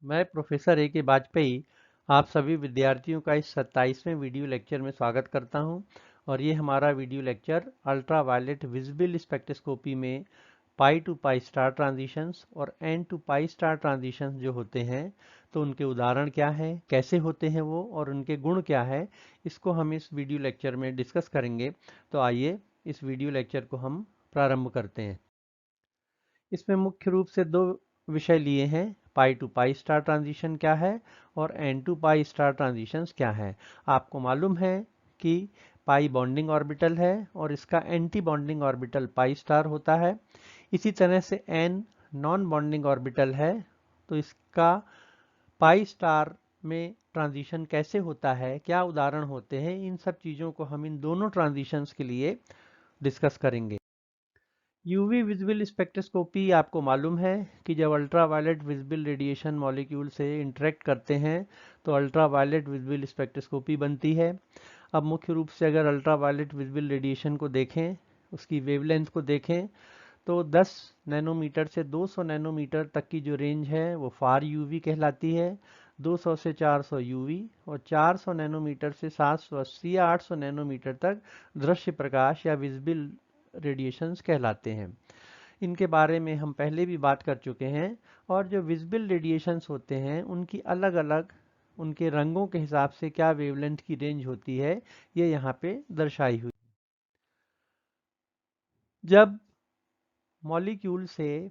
मैं professor A के वाजपेयी आप सभी विद्यार्थियों का इस 27वें वीडियो लेक्चर में स्वागत करता हूं और ये हमारा video lecture ultraviolet visible spectroscopy में pi to pi star transitions और n to pi star transitions जो होते हैं तो उनके उदाहरण क्या है, कैसे होते हैं वो और उनके गुण क्या है, इसको हम इस वीडियो लेक्चर में डिस्कस करेंगे। तो आइए इस वीडियो लेक्चर को हम प्रारंभ करते हैं। इसमें मुख्य रूप से दो विषय लिए हैं, pi to pi star transition क्या है और n to pi star transitions क्या है। आपको मालूम है कि पाई बॉन्डिंग ऑर्बिटल है और इसका anti bonding orbital pi star होता है। इसी तरह से एन नॉन बॉन्डिंग ऑर्बिटल है, तो इसका पाई स्टार में ट्रांजिशन कैसे होता है, क्या उदाहरण होते हैं, इन सब चीज़ों को हम इन दोनों ट्रांजिशंस के लिए डिस्कस करेंगे। यूवी विजिबल स्पेक्ट्रोस्कोपी आपको मालूम है कि जब ultraviolet visible radiation molecule से इंटरेक्ट करते हैं तो अल्ट्रा वायलेट विजिबल स्पेक्ट्रोस्कोपी बनती है। अब मुख्य रूप से अगर अल्ट्रा वायलेट विजिबल रेडिएशन को देखें, उसकी वेवलेंथ को देखें, तो 10 नैनोमीटर से 200 नैनोमीटर तक की जो रेंज है वो फार यूवी कहलाती है। 200 से 400 यूवी और 400 नैनोमीटर से 780 या 800 नैनोमीटर तक दृश्य प्रकाश या विजिबल रेडिएशंस कहलाते हैं। इनके बारे में हम पहले भी बात कर चुके हैं और जो विजिबल रेडिएशंस होते हैं उनकी अलग अलग उनके रंगों के हिसाब से क्या वेवलेंथ की रेंज होती है, ये यहाँ पे दर्शाई हुई। जब मॉलिक्यूल से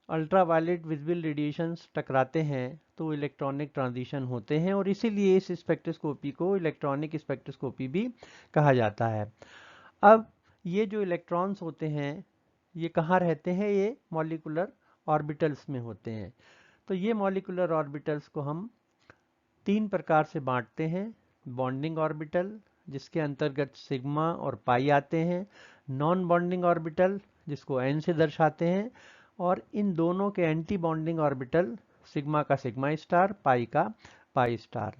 अल्ट्रावायलेट विजिबल रेडिएशंस टकराते हैं तो इलेक्ट्रॉनिक ट्रांजिशन होते हैं और इसीलिए इस स्पेक्ट्रोस्कोपी को इलेक्ट्रॉनिक स्पेक्ट्रोस्कोपी भी कहा जाता है। अब ये जो इलेक्ट्रॉन्स होते हैं ये कहाँ रहते हैं, ये मॉलिक्यूलर ऑर्बिटल्स में होते हैं। तो ये मॉलिक्यूलर ऑर्बिटल्स को हम तीन प्रकार से बांटते हैं। बॉन्डिंग ऑर्बिटल जिसके अंतर्गत सिग्मा और पाई आते हैं, नॉन बॉन्डिंग ऑर्बिटल जिसको एन से दर्शाते हैं, और इन दोनों के एंटी बॉन्डिंग ऑर्बिटल सिग्मा का सिग्मा स्टार, पाई का पाई स्टार।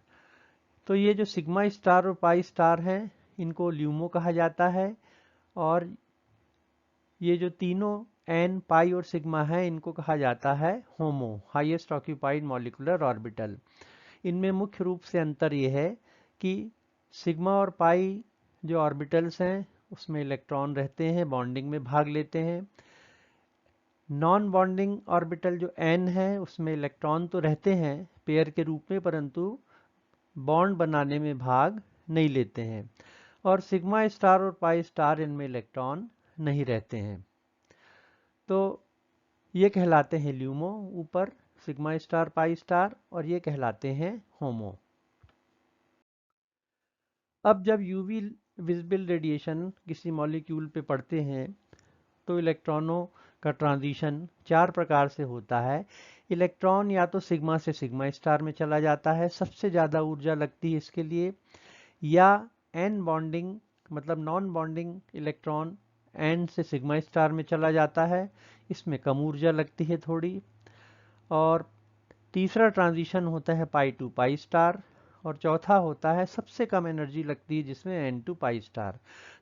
तो ये जो सिग्मा स्टार और पाई स्टार हैं इनको ल्यूमो कहा जाता है और ये जो तीनों एन, पाई और सिग्मा है इनको कहा जाता है होमो, हाईएस्ट ऑक्यूपाइड मॉलिक्यूलर ऑर्बिटल। इनमें मुख्य रूप से अंतर ये है कि सिग्मा और पाई जो ऑर्बिटल्स हैं उसमें इलेक्ट्रॉन रहते हैं, बॉन्डिंग में भाग लेते हैं। नॉन बॉन्डिंग ऑर्बिटल जो एन है उसमें इलेक्ट्रॉन तो रहते हैं पेयर के रूप में, परंतु बॉन्ड बनाने में भाग नहीं लेते हैं। और सिग्मा स्टार और पाई स्टार इनमें इलेक्ट्रॉन नहीं रहते हैं। तो ये कहलाते हैं ल्यूमो ऊपर, सिग्मा स्टार पाई स्टार, और ये कहलाते हैं होमो। अब जब यूवी विजिबल रेडिएशन किसी मॉलिक्यूल पे पड़ते हैं तो इलेक्ट्रॉनों का ट्रांजिशन चार प्रकार से होता है। इलेक्ट्रॉन या तो सिग्मा से सिग्मा स्टार में चला जाता है, सबसे ज़्यादा ऊर्जा लगती है इसके लिए, या एन बॉन्डिंग मतलब नॉन बॉन्डिंग इलेक्ट्रॉन एन से सिग्मा स्टार में चला जाता है, इसमें कम ऊर्जा लगती है थोड़ी। और तीसरा ट्रांजिशन होता है पाई टू पाई स्टार, और चौथा होता है सबसे कम एनर्जी लगती है जिसमें एन टू पाई स्टार।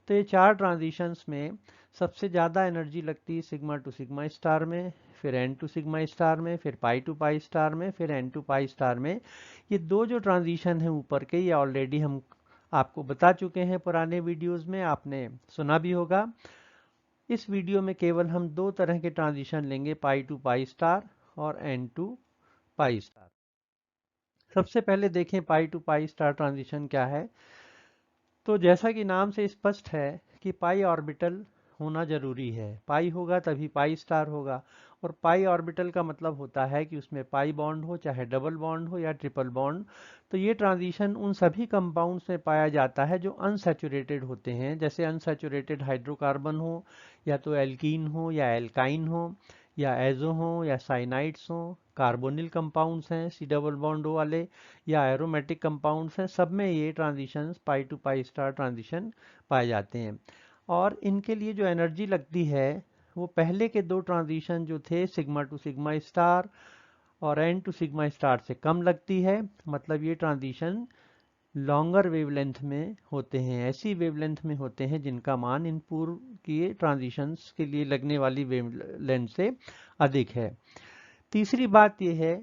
तो ये चार ट्रांजिशंस में सबसे ज़्यादा एनर्जी लगती है सिग्मा टू सिग्मा स्टार में, फिर एन टू सिग्मा स्टार में, फिर पाई टू पाई स्टार में, फिर एन टू पाई स्टार में। ये दो जो ट्रांजिशन है ऊपर के, ये ऑलरेडी हम आपको बता चुके हैं पुराने वीडियोस में, आपने सुना भी होगा। इस वीडियो में केवल हम दो तरह के ट्रांजिशन लेंगे, पाई टू पाई स्टार और एन टू पाई स्टार। सबसे पहले देखें पाई टू पाई स्टार ट्रांजिशन क्या है। तो जैसा कि नाम से स्पष्ट है कि पाई ऑर्बिटल होना जरूरी है, पाई होगा तभी पाई स्टार होगा। और पाई ऑर्बिटल का मतलब होता है कि उसमें पाई बॉन्ड हो, चाहे डबल बॉन्ड हो या ट्रिपल बॉन्ड। तो ये ट्रांजिशन उन सभी कंपाउंड्स में पाया जाता है जो अनसैचुरेटेड होते हैं, जैसे अनसैचुरेटेड हाइड्रोकार्बन हो, या तो एल्कीन हो या एल्काइन हो, या एजो हो या साइनाइड्स हो, कार्बोनिल कंपाउंड्स हैं सी डबल बॉन्ड वाले, या एरोमेटिक कंपाउंड्स हैं, सब में ये transitions pi to pi star transition पाए जाते हैं। और इनके लिए जो एनर्जी लगती है वो पहले के दो ट्रांजिशन जो थे सिग्मा टू सिग्मा स्टार और एन टू सिग्मा स्टार से कम लगती है। मतलब ये ट्रांजिशन लॉन्गर वेवलेंथ में होते हैं, ऐसी वेवलेंथ में होते हैं जिनका मान इन पूर्व किए ट्रांजिशंस के लिए लगने वाली वेवलेंथ से अधिक है। तीसरी बात यह है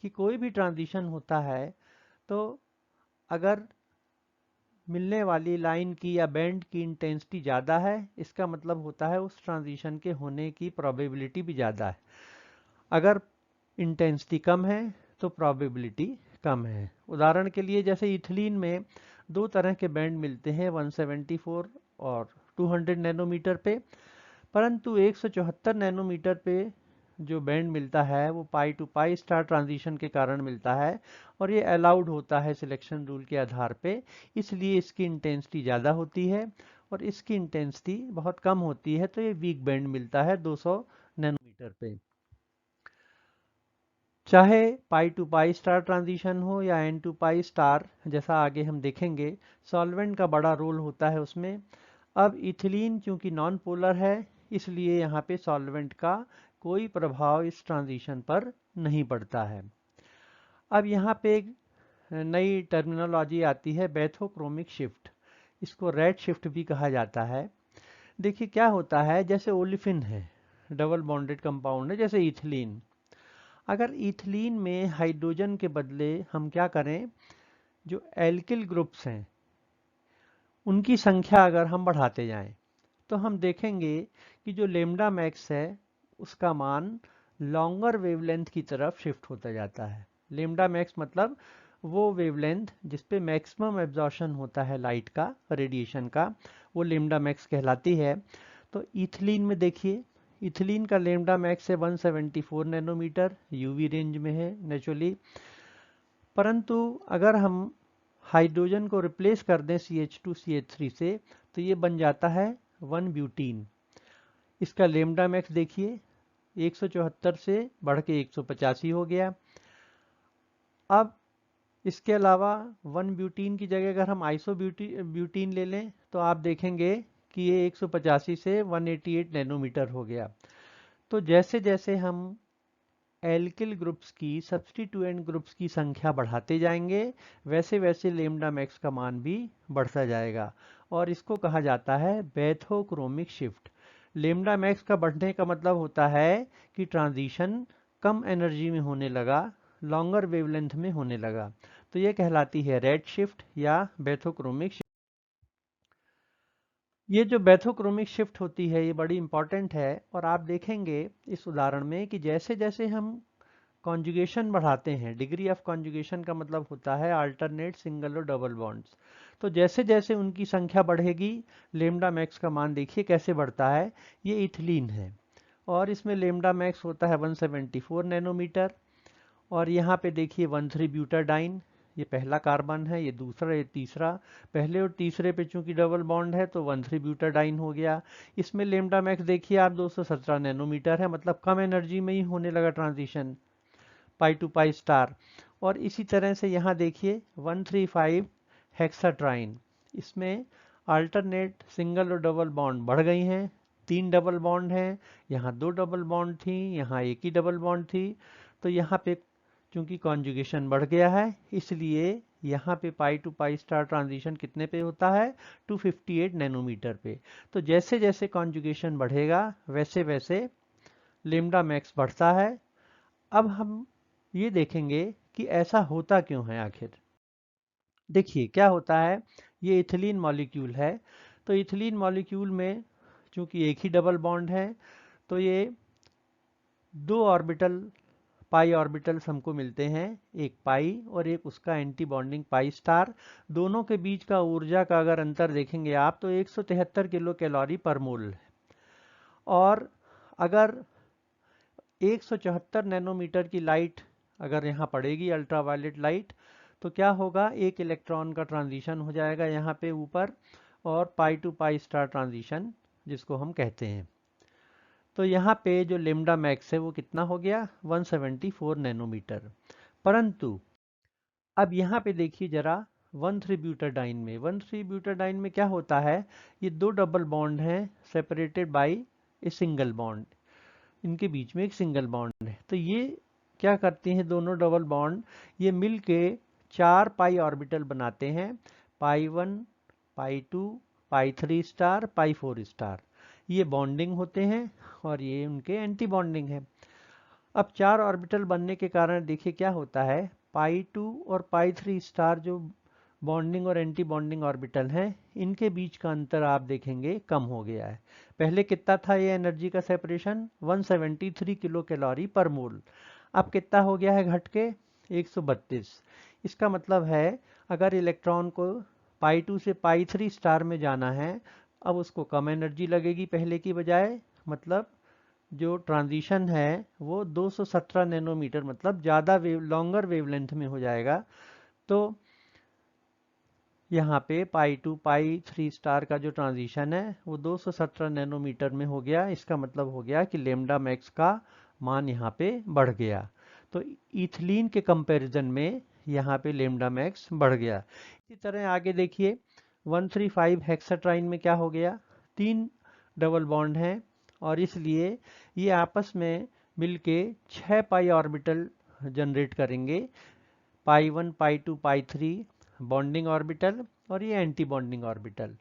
कि कोई भी ट्रांजिशन होता है तो अगर मिलने वाली लाइन की या बैंड की इंटेंसिटी ज़्यादा है, इसका मतलब होता है उस ट्रांजिशन के होने की प्रोबेबिलिटी भी ज़्यादा है। अगर इंटेंसिटी कम है तो प्रोबेबिलिटी कम है। उदाहरण के लिए जैसे इथिलीन में दो तरह के बैंड मिलते हैं 174 और 200 नैनोमीटर पे, परंतु 174 नैनोमीटर पे जो बैंड मिलता है वो पाई टू पाई स्टार ट्रांजिशन के कारण मिलता है और ये अलाउड होता है सिलेक्शन रूल के आधार पे, इसलिए इसकी इंटेंसिटी ज़्यादा होती है और इसकी इंटेंसिटी बहुत कम होती है, तो ये वीक बैंड मिलता है 200 नैनोमीटर पे। चाहे पाई टू पाई स्टार ट्रांजिशन हो या एन टू पाई स्टार, जैसा आगे हम देखेंगे, सॉल्वेंट का बड़ा रोल होता है उसमें। अब इथिलीन चूंकि नॉन पोलर है, इसलिए यहाँ पे सॉल्वेंट का कोई प्रभाव इस ट्रांजिशन पर नहीं पड़ता है। अब यहाँ पे एक नई टर्मिनोलॉजी आती है, बैथोक्रोमिक शिफ्ट। इसको रेड शिफ्ट भी कहा जाता है। देखिए क्या होता है, जैसे ओलिफिन है, डबल बॉन्डेड कंपाउंड है, जैसे इथिलीन। अगर इथिलीन में हाइड्रोजन के बदले हम क्या करें, जो एल्किल ग्रुप्स हैं उनकी संख्या अगर हम बढ़ाते जाएं, तो हम देखेंगे कि जो लेम्डा मैक्स है उसका मान लॉन्गर वेवलेंथ की तरफ शिफ्ट होता जाता है। लेम्डा मैक्स मतलब वो वेवलेंथ जिस पे मैक्सिमम एब्जॉर्प्शन होता है लाइट का, रेडिएशन का, वो लेम्डा मैक्स कहलाती है। तो इथिलीन में देखिए, इथिलीन का लेम्डा मैक्स है 174 नैनोमीटर, यूवी रेंज में है नेचुरली। परंतु अगर हम हाइड्रोजन को रिप्लेस कर दें CH2CH3 से, तो ये बन जाता है 1 ब्यूटीन। इसका लेम्डा मैक्स देखिए 174 से बढ़ के 185 हो गया। अब इसके अलावा 1 ब्यूटीन की जगह अगर हम आइसो ब्यूटीन ले लें, तो आप देखेंगे कि ये 185 से 188 नैनोमीटर हो गया। तो जैसे जैसे हम एल्किल ग्रुप्स की, सब्स्टिट्यूएंट ग्रुप्स की संख्या बढ़ाते जाएंगे, वैसे वैसे लेम्डा मैक्स का मान भी बढ़ता जाएगा और इसको कहा जाता है बैथोक्रोमिक शिफ्ट। लेम्डा मैक्स का बढ़ने का मतलब होता है कि ट्रांजिशन कम एनर्जी में होने लगा, लॉन्गर वेवलेंथ में होने लगा, तो ये कहलाती है रेड शिफ्ट या बैथोक्रोमिक शिफ्ट। ये जो बैथोक्रोमिक शिफ्ट होती है ये बड़ी इंपॉर्टेंट है और आप देखेंगे इस उदाहरण में कि जैसे जैसे हम कॉन्जुगेशन बढ़ाते हैं, डिग्री ऑफ कॉन्जुगेशन का मतलब होता है अल्टरनेट, सिंगल और डबल बॉन्ड्स, तो जैसे जैसे उनकी संख्या बढ़ेगी, लेम्डा मैक्स का मान देखिए कैसे बढ़ता है। ये इथिलीन है और इसमें लेम्डा मैक्स होता है 174 नैनोमीटर और यहाँ पे देखिए 13 ब्यूटाडाइन, ये पहला कार्बन है, ये दूसरा, ये तीसरा। पहले और तीसरे पे चूंकि डबल बॉन्ड है तो 13 ब्यूटाडाइन हो गया। इसमें लेम्डा मैक्स देखिए आप 217 नैनोमीटर है, मतलब कम एनर्जी में ही होने लगा transition, pi to pi star. और इसी तरह से यहाँ देखिए 135 हेक्साट्राइन, इसमें अल्टरनेट, सिंगल और डबल बॉन्ड बढ़ गई हैं, 3 डबल बॉन्ड हैं, यहाँ 2 डबल बॉन्ड थी, यहाँ एक ही डबल बॉन्ड थी। तो यहाँ पे चूंकि कॉन्जुगेशन बढ़ गया है, इसलिए यहाँ पे पाई टू पाई स्टार ट्रांजिशन कितने पे होता है, 258 नैनोमीटर पे। तो जैसे जैसे कॉन्जुगेशन बढ़ेगा वैसे वैसे लेम्डा मैक्स बढ़ता है। अब हम ये देखेंगे कि ऐसा होता क्यों है आखिर। देखिए क्या होता है, ये इथिलीन मॉलिक्यूल है, तो इथिलीन मॉलिक्यूल में चूंकि एक ही डबल बॉन्ड है, तो ये दो ऑर्बिटल, पाई ऑर्बिटल्स हमको मिलते हैं, एक पाई और एक उसका एंटी बॉन्डिंग पाई स्टार। दोनों के बीच का ऊर्जा का अगर अंतर देखेंगे आप तो 173 किलो कैलोरी पर मोल है। और अगर 174 नैनोमीटर की लाइट अगर यहाँ पड़ेगी, अल्ट्रावायलेट लाइट, तो क्या होगा, एक इलेक्ट्रॉन का ट्रांजिशन हो जाएगा यहाँ पे ऊपर और पाई टू पाई स्टार ट्रांजिशन जिसको हम कहते हैं। तो यहाँ पे जो लेम्डा मैक्स है वो कितना हो गया, 174 नैनोमीटर। परंतु अब यहाँ पे देखिए जरा 13 ब्यूटाडाइन में, 13 ब्यूटाडाइन में क्या होता है, ये दो डबल बॉन्ड हैं separated by a single bond, इनके बीच में एक सिंगल बॉन्ड है। तो ये क्या करती हैं दोनों डबल बॉन्ड, ये मिल के 4 पाई ऑर्बिटल बनाते हैं, पाई 1, पाई 2, पाई 3 स्टार, पाई 4 स्टार। ये बॉन्डिंग होते हैं और ये उनके एंटी बॉन्डिंग है। अब 4 ऑर्बिटल बनने के कारण देखिए क्या होता है, पाई 2 और पाई 3 स्टार जो बॉन्डिंग और एंटी बॉन्डिंग ऑर्बिटल हैं, इनके बीच का अंतर आप देखेंगे कम हो गया है। पहले कितना था ये एनर्जी का सेपरेशन, 173 किलो कैलोरी पर मोल। अब कितना हो गया है घट के 132। इसका मतलब है अगर इलेक्ट्रॉन को पाई 2 से पाई 3 स्टार में जाना है, अब उसको कम एनर्जी लगेगी पहले की बजाय, मतलब जो ट्रांजिशन है वो 217 नैनोमीटर, मतलब ज़्यादा लॉन्गर वेवलेंथ में हो जाएगा। तो यहाँ पे पाई 2 पाई 3 स्टार का जो ट्रांजिशन है वो 217 नैनोमीटर में हो गया। इसका मतलब हो गया कि लेमडा मैक्स का मान यहाँ पे बढ़ गया। तो इथिलीन के कंपैरिजन में यहाँ पे लेमडा मैक्स बढ़ गया। इसी तरह आगे देखिए 135 हेक्साट्राइन में क्या हो गया, 3 डबल बॉन्ड हैं और इसलिए ये आपस में मिलके 6 पाई ऑर्बिटल जनरेट करेंगे। पाई 1 पाई 2 पाई 3 बॉन्डिंग ऑर्बिटल और ये एंटी बॉन्डिंग ऑर्बिटल।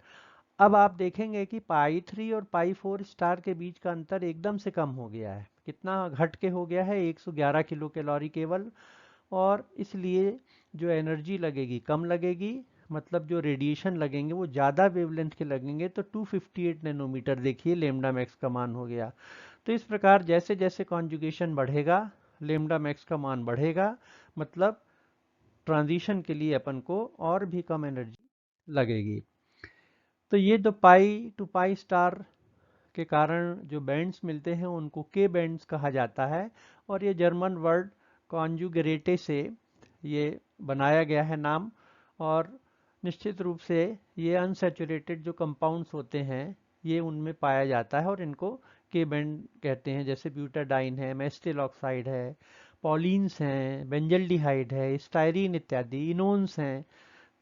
अब आप देखेंगे कि पाई 3 और पाई 4 स्टार के बीच का अंतर एकदम से कम हो गया है। कितना घट के हो गया है, 111 किलो कैलोरी केवल। और इसलिए जो एनर्जी लगेगी कम लगेगी, मतलब जो रेडिएशन लगेंगे वो ज़्यादा वेवलेंथ के लगेंगे। तो 258 नैनोमीटर देखिए लेमडा मैक्स का मान हो गया। तो इस प्रकार जैसे जैसे कॉन्जुगेशन बढ़ेगा लेमडा मैक्स का मान बढ़ेगा, मतलब ट्रांजिशन के लिए अपन को और भी कम एनर्जी लगेगी। तो ये जो पाई टू पाई स्टार के कारण जो बैंड्स मिलते हैं उनको के बैंड्स कहा जाता है। और ये जर्मन वर्ड कॉन्जुगेरेटे से ये बनाया गया है नाम। और निश्चित रूप से ये अनसैचुरेटेड जो कंपाउंड्स होते हैं ये उनमें पाया जाता है और इनको के बैंड कहते हैं। जैसे ब्यूटाडाइन है, मेस्टिल ऑक्साइड है, पॉलीन्स हैं, बेंजल्डिहाइड है, स्टायरीन इत्यादि इनोन्स हैं।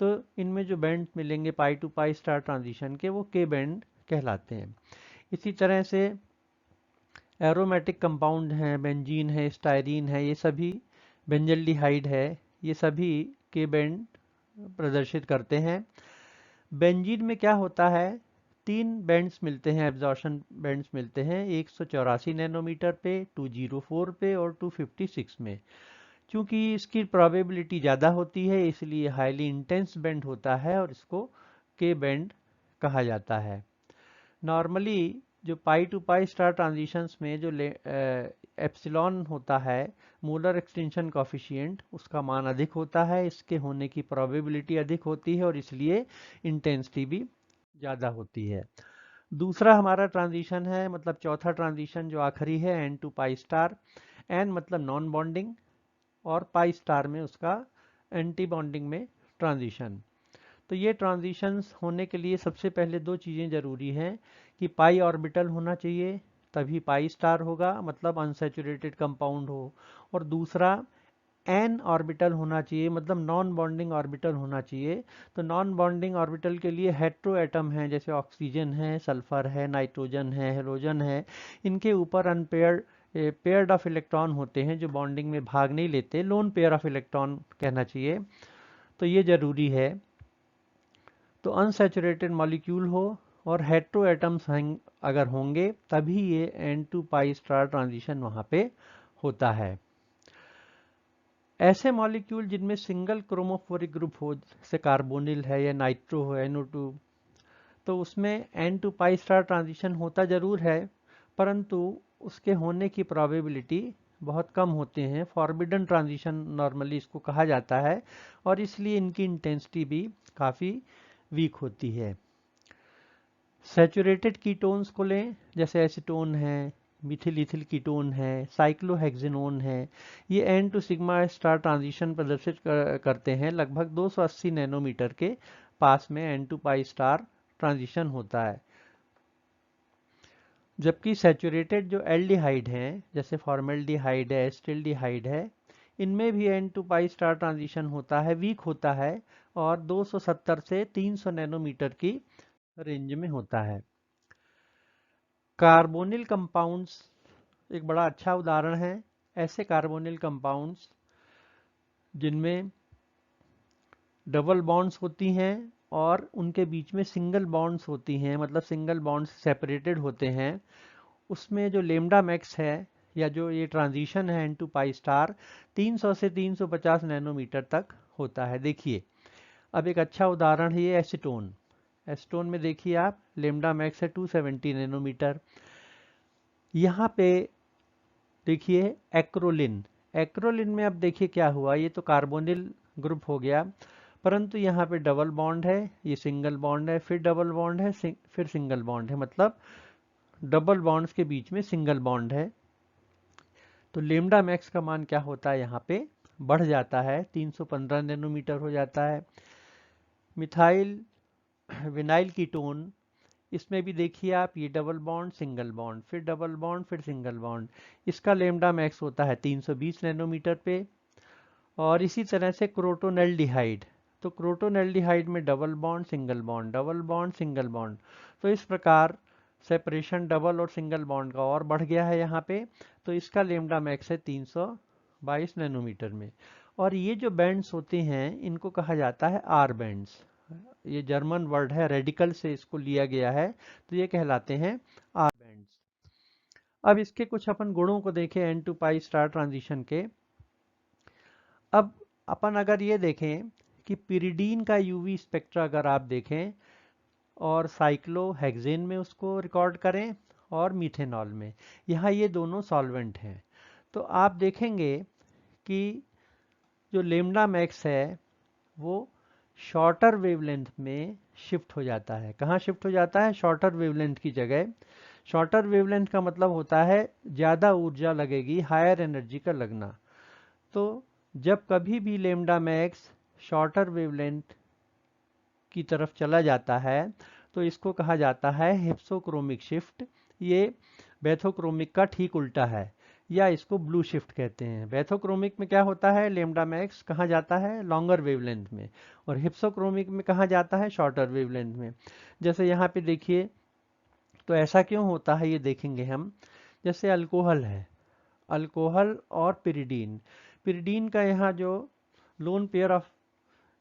तो इनमें जो बैंड मिलेंगे पाई टू पाई स्टार ट्रांजिशन के वो के बैंड कहलाते हैं। इसी तरह से एरोमेटिक कंपाउंड हैं, बेंजीन है, स्टायरीन है, ये सभी बेंजल्डिहाइड है, ये सभी के बैंड प्रदर्शित करते हैं। बेंजीन में क्या होता है, 3 बैंड्स मिलते हैं, एब्जॉर्प्शन बैंड्स मिलते हैं, 184 नैनोमीटर पे, 204 पे और 256 में। क्योंकि इसकी प्रोबेबिलिटी ज़्यादा होती है इसलिए हाईली इंटेंस बैंड होता है और इसको के बैंड कहा जाता है। नॉर्मली जो पाई टू पाई स्टार ट्रांजिशंस में जो एप्सिलॉन होता है, मोलर एक्सटेंशन कॉफिशिएंट, उसका मान अधिक होता है, इसके होने की प्रोबेबिलिटी अधिक होती है और इसलिए इंटेंसिटी भी ज़्यादा होती है। दूसरा हमारा ट्रांजिशन है, मतलब चौथा ट्रांजिशन जो आखिरी है, n to pi star. N मतलब नॉन बॉन्डिंग और पाई स्टार में उसका एंटी बॉन्डिंग में ट्रांजिशन। तो ये ट्रांजिशंस होने के लिए सबसे पहले 2 चीज़ें ज़रूरी हैं कि पाई ऑर्बिटल होना चाहिए, तभी पाई स्टार होगा, मतलब अनसैचुरेटेड कंपाउंड हो। और दूसरा एन ऑर्बिटल होना चाहिए, मतलब नॉन बॉन्डिंग ऑर्बिटल होना चाहिए। तो नॉन बॉन्डिंग ऑर्बिटल के लिए हेट्रो एटम हैं, जैसे ऑक्सीजन है, सल्फर है, नाइट्रोजन है, हेलोजन है। इनके ऊपर अनपेयर्ड पेयर्ड ऑफ इलेक्ट्रॉन होते हैं जो बॉन्डिंग में भाग नहीं लेते, लोन पेयर ऑफ इलेक्ट्रॉन कहना चाहिए। तो ये जरूरी है। तो अनसैचुरेटेड मॉलिक्यूल हो और हेट्रो एटम्स अगर होंगे तभी ये n to pi star transition वहाँ पे होता है। ऐसे मॉलिक्यूल जिनमें सिंगल क्रोमोफोरिक ग्रुप हो, जैसे कार्बोनिल है या नाइट्रो हो, NO2, तो उसमें n to pi star transition होता जरूर है, परंतु उसके होने की प्रोबेबिलिटी बहुत कम होते हैं। फॉरबिडन ट्रांजिशन नॉर्मली इसको कहा जाता है और इसलिए इनकी इंटेंसिटी भी काफ़ी वीक होती है। सैचुरेटेड कीटोन्स को लें, जैसे एसीटोन है, मिथिल इथिल कीटोन है, साइक्लोहेक्सिनोन है, ये n to sigma star transition प्रदर्शित करते हैं। लगभग 280 नैनोमीटर के पास में n to pi star transition होता है। जबकि सैचुरेटेड जो एल्डिहाइड हैं, जैसे फॉर्मेल्डिहाइड है, एस्टिल्डिहाइड है, इनमें भी n to pi star transition होता है, वीक होता है और 270 से 300 नैनोमीटर की रेंज में होता है। कार्बोनिल कंपाउंड्स एक बड़ा अच्छा उदाहरण है। ऐसे कार्बोनिल कंपाउंड्स जिनमें डबल बॉन्ड्स होती हैं और उनके बीच में सिंगल बॉन्ड्स होती हैं, मतलब सिंगल बॉन्ड्स सेपरेटेड होते हैं, उसमें जो लेमडा मैक्स है या जो ये ट्रांजिशन है N टू पाई स्टार 300 से 350 नैनोमीटर तक होता है। देखिए अब एक अच्छा उदाहरण है ये एसीटोन। एसीटोन में देखिए आप लेमडा मैक्स है 270 नैनोमीटर। यहाँ पे देखिए एक्रोलिन। एक्रोलिन में अब देखिए क्या हुआ, ये तो कार्बोनिल ग्रुप हो गया, परंतु यहाँ पे डबल बॉन्ड है, ये सिंगल बॉन्ड है, फिर डबल बॉन्ड है, फिर सिंगल बॉन्ड है, मतलब डबल बॉन्ड्स के बीच में सिंगल बॉन्ड है। तो लेमडा मैक्स का मान क्या होता है, यहाँ पे बढ़ जाता है, 315 नैनोमीटर हो जाता है। मिथाइल विनाइल कीटोन, इसमें भी देखिए आप ये डबल बॉन्ड सिंगल बॉन्ड फिर डबल बॉन्ड फिर सिंगल बॉन्ड, इसका लेमडा मैक्स होता है 320 नैनोमीटर पे। और इसी तरह से क्रोटोनेल्डिहाइड, तो क्रोटोनेल्डिहाइड में double bond single bond double bond single bond, तो इस प्रकार सेपरेशन डबल और सिंगल बॉन्ड का और बढ़ गया है यहाँ पे। तो इसका लेमडा मैक्स है 322 नैनोमीटर में। और ये जो बैंड्स होते हैं इनको कहा जाता है आर बैंड्स। ये जर्मन वर्ड है, रेडिकल से इसको लिया गया है, तो ये कहलाते हैं आर बैंड्स। अब इसके कुछ अपन गुणों को देखें n to pi star transition के। अब अपन अगर ये देखें कि पिरिडीन का यूवी स्पेक्ट्रा अगर आप देखें और साइक्लोहेक्सेन में उसको रिकॉर्ड करें और मीथेनॉल में, यहाँ ये दोनों सॉल्वेंट हैं, तो आप देखेंगे कि जो लेमडा मैक्स है वो शॉर्टर वेवलेंथ में शिफ्ट हो जाता है। कहाँ शिफ्ट हो जाता है, शॉर्टर वेवलेंथ की जगह। शॉर्टर वेवलेंथ का मतलब होता है ज़्यादा ऊर्जा लगेगी, हायर एनर्जी का लगना। तो जब कभी भी लेमडा मैक्स शॉर्टर वेवलेंथ की तरफ चला जाता है तो इसको कहा जाता है हिप्सोक्रोमिक शिफ्ट। ये बैथोक्रोमिक का ठीक उल्टा है, या इसको ब्लू शिफ्ट कहते हैं। बैथोक्रोमिक में क्या होता है, लेमडा मैक्स कहाँ जाता है, लॉन्गर वेवलेंथ में, और हिप्सोक्रोमिक में कहाँ जाता है, शॉर्टर वेवलेंथ में। जैसे यहाँ पे देखिए, तो ऐसा क्यों होता है ये देखेंगे हम। जैसे अल्कोहल है, अल्कोहल और पिरिडीन, पिरिडीन का यहाँ जो लोन पेयर ऑफ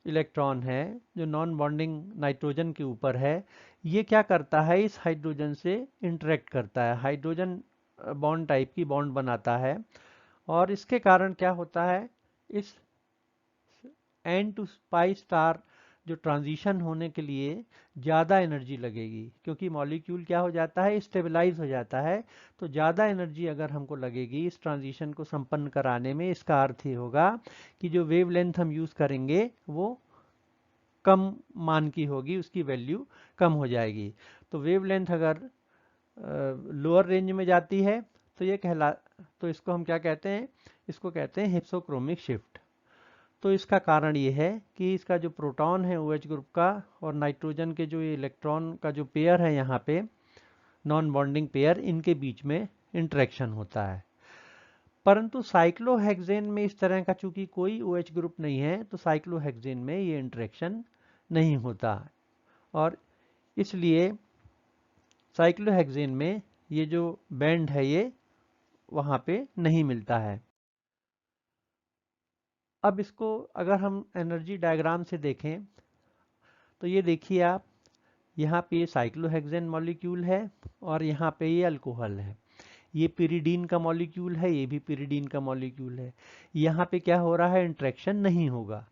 इलेक्ट्रॉन है जो नॉन बॉन्डिंग नाइट्रोजन के ऊपर है, ये क्या करता है, इस हाइड्रोजन से इंटरेक्ट करता है, हाइड्रोजन बॉन्ड टाइप की बॉन्ड बनाता है। और इसके कारण क्या होता है, इस एन टू पाई स्टार जो ट्रांजिशन होने के लिए ज़्यादा एनर्जी लगेगी, क्योंकि मॉलिक्यूल क्या हो जाता है, स्टेबलाइज हो जाता है। तो ज़्यादा एनर्जी अगर हमको लगेगी इस ट्रांजिशन को संपन्न कराने में, इसका अर्थ ये होगा कि जो वेवलेंथ हम यूज़ करेंगे वो कम मान की होगी, उसकी वैल्यू कम हो जाएगी। तो वेवलेंथ अगर लोअर रेंज में जाती है तो ये तो इसको हम क्या कहते हैं, इसको कहते हैं हिप्सोक्रोमिक शिफ्ट। तो इसका कारण ये है कि इसका जो प्रोटॉन है OH ग्रुप का और नाइट्रोजन के जो इलेक्ट्रॉन का जो पेयर है यहाँ पे नॉन बॉन्डिंग पेयर, इनके बीच में इंटरेक्शन होता है। परंतु साइक्लोहेक्सेन में इस तरह का चूंकि कोई OH ग्रुप नहीं है, तो साइक्लोहेक्सेन में ये इंटरेक्शन नहीं होता, और इसलिए साइक्लोहेक्सेन में ये जो बैंड है ये वहाँ पे नहीं मिलता है। अब इसको अगर हम एनर्जी डायग्राम से देखें तो ये देखिए आप, यहाँ पे ये साइक्लोहेक्सेन मॉलिक्यूल है और यहाँ पे ये अल्कोहल है। ये पिरिडीन का मॉलिक्यूल है, ये भी पिरिडीन का मॉलिक्यूल है। यहाँ पे क्या हो रहा है, इंटरेक्शन नहीं होगा,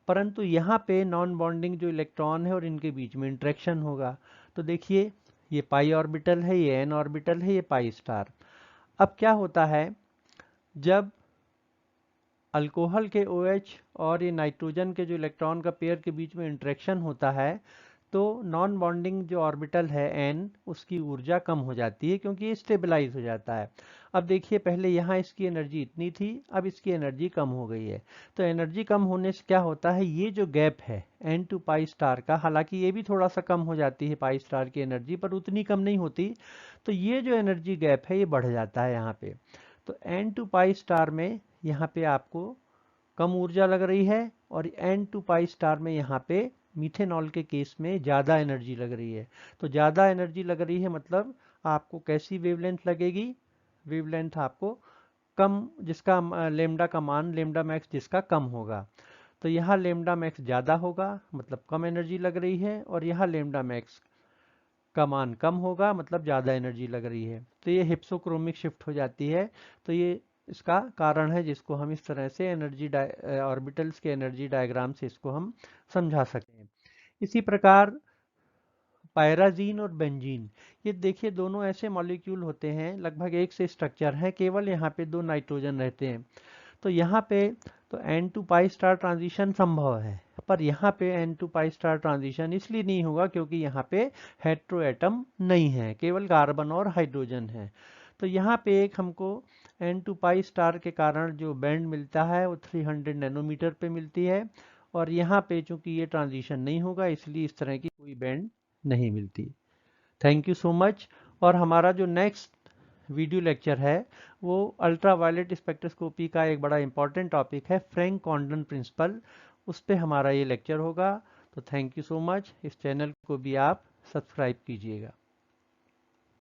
परंतु यहाँ पे नॉन बॉन्डिंग जो इलेक्ट्रॉन है और इनके बीच में इंटरेक्शन होगा। तो देखिए ये पाई ऑर्बिटल है, ये एन ऑर्बिटल है, ये पाई स्टार। अब क्या होता है, जब अल्कोहल के OH और ये नाइट्रोजन के जो इलेक्ट्रॉन का पेयर के बीच में इंटरेक्शन होता है, तो नॉन बॉन्डिंग जो ऑर्बिटल है N, उसकी ऊर्जा कम हो जाती है, क्योंकि ये स्टेबलाइज हो जाता है। अब देखिए पहले यहाँ इसकी एनर्जी इतनी थी, अब इसकी एनर्जी कम हो गई है। तो एनर्जी कम होने से क्या होता है, ये जो गैप है N टू पाई स्टार का, हालांकि ये भी थोड़ा सा कम हो जाती है पाई स्टार की एनर्जी, पर उतनी कम नहीं होती। तो ये जो एनर्जी गैप है ये बढ़ जाता है यहाँ पे। तो N टू पाई स्टार में यहाँ पे आपको कम ऊर्जा लग रही है, और N टू पाई स्टार में यहाँ पे मीथेनॉल के केस में ज़्यादा एनर्जी लग रही है। तो ज़्यादा एनर्जी लग रही है मतलब आपको कैसी वेवलेंथ लगेगी, वेवलेंथ आपको कम, जिसका लेमडा का मान, लेमडा मैक्स जिसका कम होगा। तो यहाँ लेमडा मैक्स ज़्यादा होगा मतलब कम एनर्जी लग रही है, और यहाँ लेमडा मैक्स का मान कम होगा, मतलब ज़्यादा एनर्जी लग रही है, तो ये हिप्सोक्रोमिक शिफ्ट हो जाती है। तो ये इसका कारण है, जिसको हम इस तरह से एनर्जी ऑर्बिटल्स के एनर्जी डायग्राम से इसको हम समझा सकते हैं। इसी प्रकार पायराजीन और बेंजीन, ये देखिए दोनों ऐसे मॉलिक्यूल होते हैं, लगभग एक से स्ट्रक्चर है, केवल यहाँ पे 2 नाइट्रोजन रहते हैं। तो यहाँ पे तो n to pi star transition संभव है, पर यहाँ पे n to pi star transition इसलिए नहीं होगा क्योंकि यहाँ पे हेट्रो एटम नहीं है, केवल कार्बन और हाइड्रोजन है। तो यहाँ पे एक हमको एन टू पाई स्टार के कारण जो बैंड मिलता है वो 300 नैनोमीटर पे मिलती है, और यहाँ पे चूंकि ये ट्रांजिशन नहीं होगा इसलिए इस तरह की कोई बैंड नहीं मिलती। Thank you so much. और हमारा जो नेक्स्ट वीडियो लेक्चर है वो अल्ट्रा वायलेट स्पेक्ट्रोस्कोपी का एक बड़ा इंपॉर्टेंट टॉपिक है, फ्रैंक कॉन्डन प्रिंसिपल, उस पे हमारा ये लेक्चर होगा। तो थैंक यू सो मच। इस चैनल को भी आप सब्सक्राइब कीजिएगा।